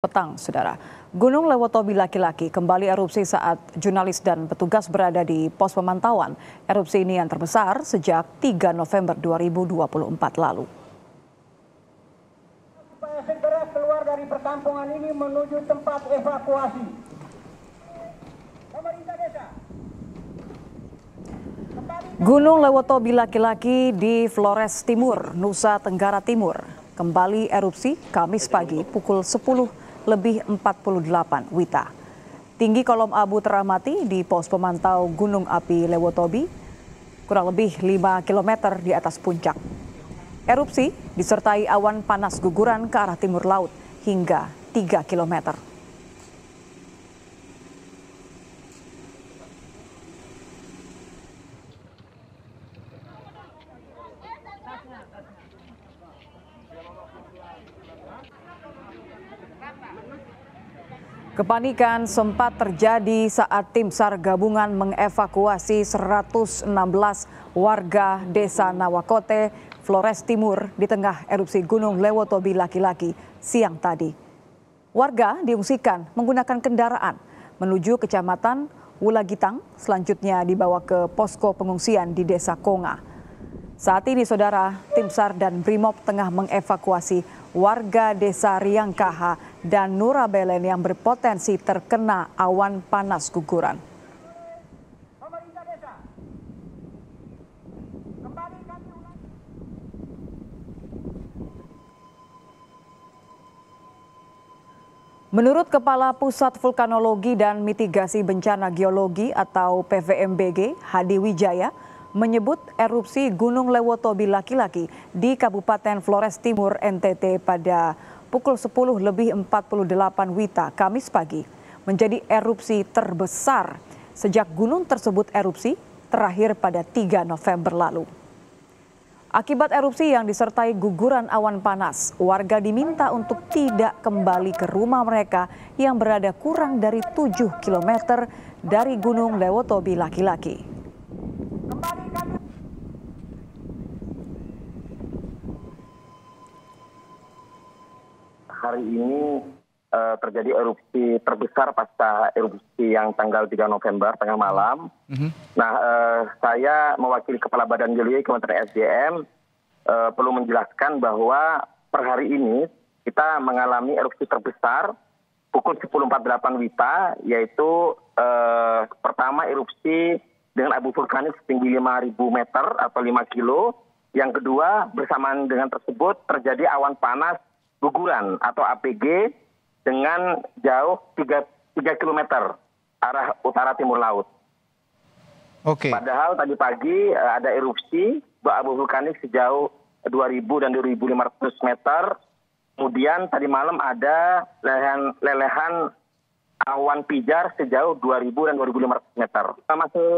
Petang, saudara. Gunung Lewotobi laki-laki kembali erupsi saat jurnalis dan petugas berada di pos pemantauan. Erupsi ini yang terbesar sejak 3 November 2024 lalu. Supaya segera keluar dari perkampungan ini menuju tempat evakuasi. Pemerintah desa. Gunung Lewotobi laki-laki di Flores Timur, Nusa Tenggara Timur, kembali erupsi Kamis pagi pukul 10:48 WITA. Tinggi kolom abu teramati di pos pemantau Gunung Api Lewotobi, kurang lebih 5 km di atas puncak. Erupsi disertai awan panas guguran ke arah timur laut hingga 3 km. Kepanikan sempat terjadi saat tim SAR gabungan mengevakuasi 116 warga desa Nawakote, Flores Timur di tengah erupsi Gunung Lewotobi laki-laki siang tadi. Warga diungsikan menggunakan kendaraan menuju kecamatan Wulagitang, selanjutnya dibawa ke posko pengungsian di desa Konga. Saat ini saudara, tim SAR dan Brimob tengah mengevakuasi warga desa Riangkaha dan Nurabelen yang berpotensi terkena awan panas guguran. Pemerintah desa. Kembali kami ulangi. Menurut Kepala Pusat Vulkanologi dan Mitigasi Bencana Geologi atau PVMBG, Hadi Wijaya, menyebut erupsi Gunung Lewotobi laki-laki di Kabupaten Flores Timur, NTT pada pukul 10:48 WITA Kamis pagi menjadi erupsi terbesar sejak gunung tersebut erupsi terakhir pada 3 November lalu. Akibat erupsi yang disertai guguran awan panas, warga diminta untuk tidak kembali ke rumah mereka yang berada kurang dari 7 km dari Gunung Lewotobi laki-laki. Hari ini terjadi erupsi terbesar pasca erupsi yang tanggal 3 November tengah malam. Nah, saya mewakili Kepala Badan Geologi Kementerian SDM perlu menjelaskan bahwa per hari ini kita mengalami erupsi terbesar pukul 10:48 WITA, yaitu pertama erupsi dengan abu vulkanik setinggi 5.000 meter atau 5 kilo. Yang kedua, bersamaan dengan tersebut terjadi awan panas guguran atau APG dengan jauh 3 km arah utara timur laut. Oke. Padahal tadi pagi ada erupsi abu vulkanik sejauh 2.000 dan 2.500 meter. Kemudian tadi malam ada lelehan awan pijar sejauh 2.000 dan 2.500 meter. Kita masih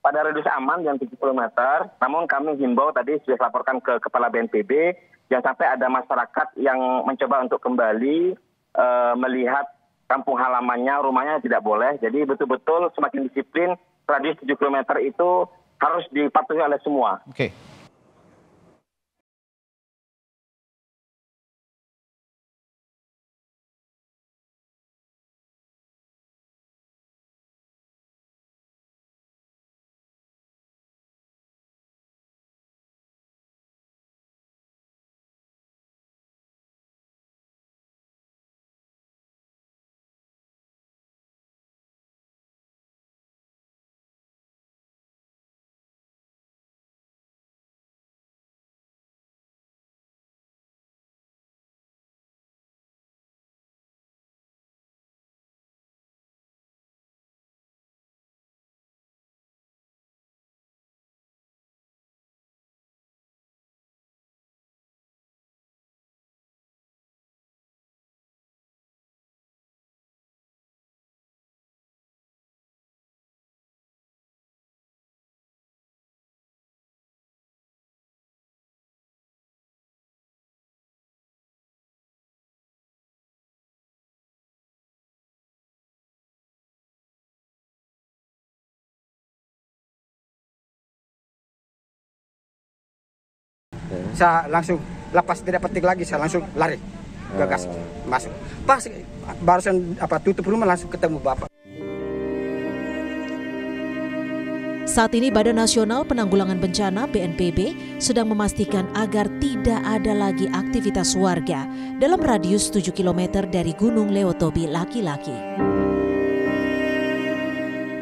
pada radius aman yang 70 meter, namun kami himbau tadi sudah laporkan ke Kepala BNPB, jangan sampai ada masyarakat yang mencoba untuk kembali melihat kampung halamannya, rumahnya tidak boleh. Jadi betul-betul semakin disiplin, radius 7 km itu harus dipatuhi oleh semua. Oke. Saya langsung lepas tidak petik lagi, saya langsung lari. gagas masuk. Pas barusan tutup rumah langsung ketemu bapak. Saat ini Badan Nasional Penanggulangan Bencana BNPB sedang memastikan agar tidak ada lagi aktivitas warga dalam radius 7 km dari Gunung Lewotobi Laki-Laki.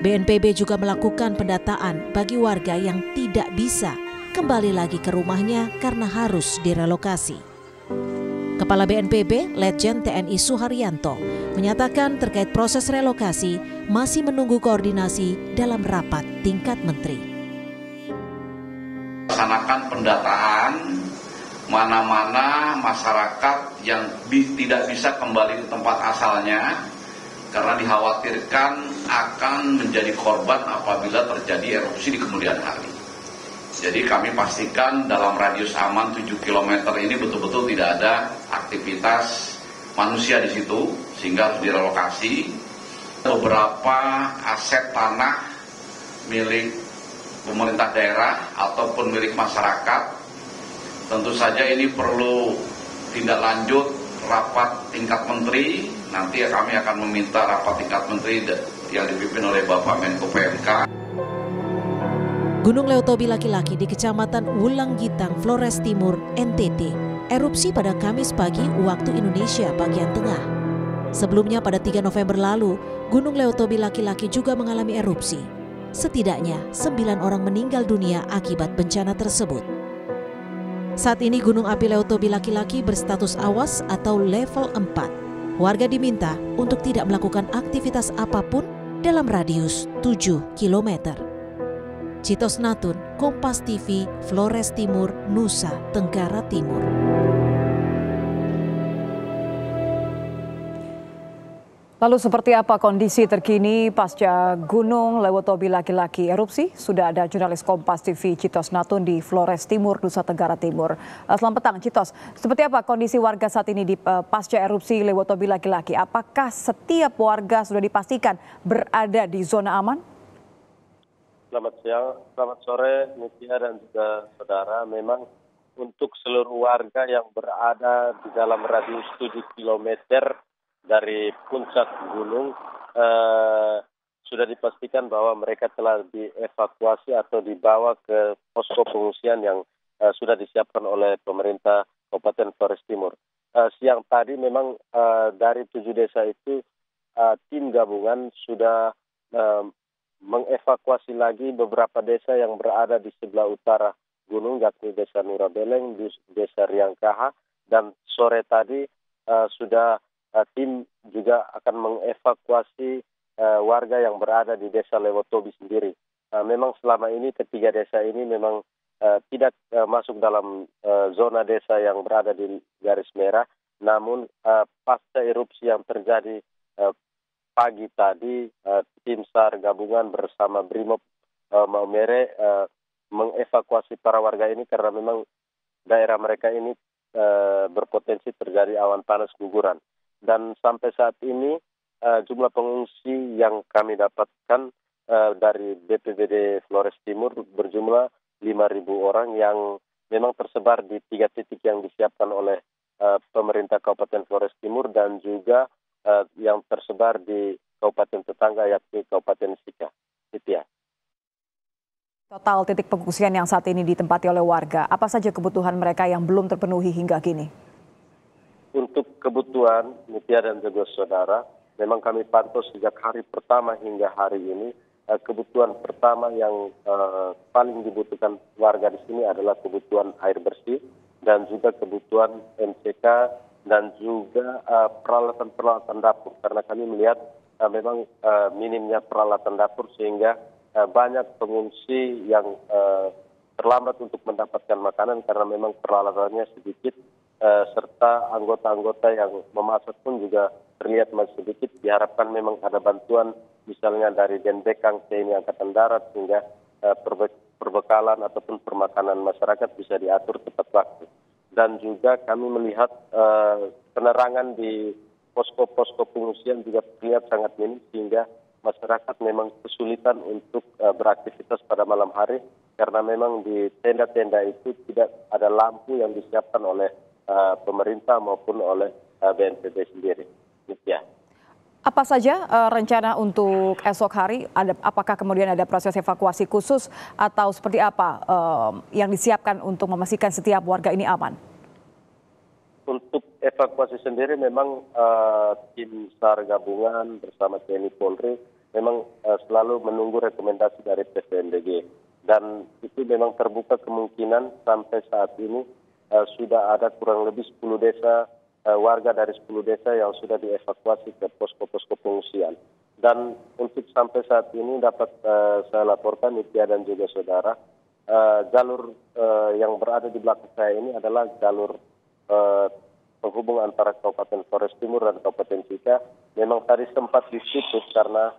BNPB juga melakukan pendataan bagi warga yang tidak bisa kembali lagi ke rumahnya karena harus direlokasi. Kepala BNPB, Letjen TNI Suharyanto, menyatakan terkait proses relokasi masih menunggu koordinasi dalam rapat tingkat menteri. Laksanakan pendataan mana-mana masyarakat yang tidak bisa kembali ke tempat asalnya karena dikhawatirkan akan menjadi korban apabila terjadi erupsi di kemudian hari. Jadi kami pastikan dalam radius aman 7 km ini betul-betul tidak ada aktivitas manusia di situ sehingga harus direlokasi. Beberapa aset tanah milik pemerintah daerah ataupun milik masyarakat tentu saja ini perlu tindak lanjut rapat tingkat menteri. Nanti kami akan meminta rapat tingkat menteri yang dipimpin oleh Bapak Menko PMK. Gunung Lewotobi Laki-Laki di Kecamatan Wulanggitang, Flores Timur, NTT, erupsi pada Kamis pagi waktu Indonesia bagian tengah. Sebelumnya pada 3 November lalu, Gunung Lewotobi Laki-Laki juga mengalami erupsi. Setidaknya 9 orang meninggal dunia akibat bencana tersebut. Saat ini Gunung Api Lewotobi Laki-Laki berstatus awas atau level 4. Warga diminta untuk tidak melakukan aktivitas apapun dalam radius 7 km. Citos Natun, Kompas TV, Flores Timur, Nusa Tenggara Timur. Lalu seperti apa kondisi terkini pasca Gunung Lewotobi Laki-Laki erupsi? Sudah ada jurnalis Kompas TV Citos Natun di Flores Timur, Nusa Tenggara Timur. Selamat petang Citos, seperti apa kondisi warga saat ini di pasca erupsi Lewotobi Laki-Laki? Apakah setiap warga sudah dipastikan berada di zona aman? Selamat siang, selamat sore Nitya dan juga saudara. Memang untuk seluruh warga yang berada di dalam radius 7 km dari puncak gunung sudah dipastikan bahwa mereka telah dievakuasi atau dibawa ke posko pengungsian yang sudah disiapkan oleh pemerintah Kabupaten Flores Timur. Siang tadi memang dari 7 desa itu tim gabungan sudah mengevakuasi lagi beberapa desa yang berada di sebelah utara gunung, yakni Desa Nurabeleng, Desa Riangkaha, dan sore tadi sudah tim juga akan mengevakuasi warga yang berada di Desa Lewotobi sendiri. Memang selama ini ketiga desa ini memang tidak masuk dalam zona desa yang berada di garis merah, namun pasca erupsi yang terjadi pagi tadi, tim SAR gabungan bersama Brimob Maumere mengevakuasi para warga ini karena memang daerah mereka ini berpotensi terjadi awan panas guguran. Dan sampai saat ini jumlah pengungsi yang kami dapatkan dari BPBD Flores Timur berjumlah 5.000 orang yang memang tersebar di 3 titik yang disiapkan oleh pemerintah Kabupaten Flores Timur dan juga yang tersebar di kabupaten tetangga yakni Kabupaten Sika. Total titik pengungsian yang saat ini ditempati oleh warga, apa saja kebutuhan mereka yang belum terpenuhi hingga kini? Untuk kebutuhan Nitya dan juga saudara, memang kami pantau sejak hari pertama hingga hari ini. Kebutuhan pertama yang paling dibutuhkan warga di sini adalah kebutuhan air bersih dan juga kebutuhan MCK dan juga peralatan-peralatan dapur. Karena kami melihat memang minimnya peralatan dapur sehingga banyak pengungsi yang terlambat untuk mendapatkan makanan karena memang peralatannya sedikit serta anggota-anggota yang memasak pun juga terlihat masih sedikit. Diharapkan memang ada bantuan misalnya dari Denbekang TNI Angkatan Darat sehingga perbekalan ataupun permakanan masyarakat bisa diatur tepat waktu. Dan juga kami melihat penerangan di posko-posko pengungsian juga terlihat sangat minim sehingga masyarakat memang kesulitan untuk beraktivitas pada malam hari karena memang di tenda-tenda itu tidak ada lampu yang disiapkan oleh pemerintah maupun oleh BNPB sendiri. Ya. Apa saja rencana untuk esok hari? Apakah kemudian ada proses evakuasi khusus atau seperti apa yang disiapkan untuk memastikan setiap warga ini aman? Untuk evakuasi sendiri memang tim SAR gabungan bersama TNI Polri memang selalu menunggu rekomendasi dari PVMBG. Dan itu memang terbuka kemungkinan sampai saat ini sudah ada kurang lebih 10 desa, warga dari 10 desa yang sudah dievakuasi ke posko-posko pengungsian. Dan untuk sampai saat ini dapat saya laporkan, Nitya dan juga saudara, jalur yang berada di belakang saya ini adalah jalur penghubung antara Kabupaten Flores Timur dan Kabupaten Sika. Memang tadi sempat ditutup karena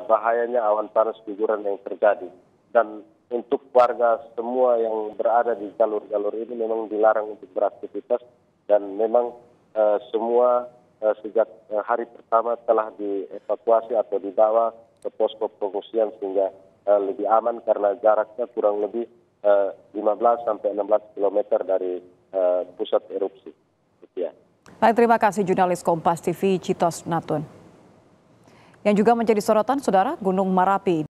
bahayanya awan panas guguran yang terjadi. Dan untuk warga semua yang berada di jalur-jalur ini memang dilarang untuk beraktivitas dan memang semua sejak hari pertama telah dievakuasi atau dibawa ke posko pengungsian sehingga lebih aman karena jaraknya kurang lebih 15 sampai 16 km dari pusat erupsi. Ya. Baik, terima kasih jurnalis Kompas TV Citos Natun. Yang juga menjadi sorotan, Saudara, Gunung Merapi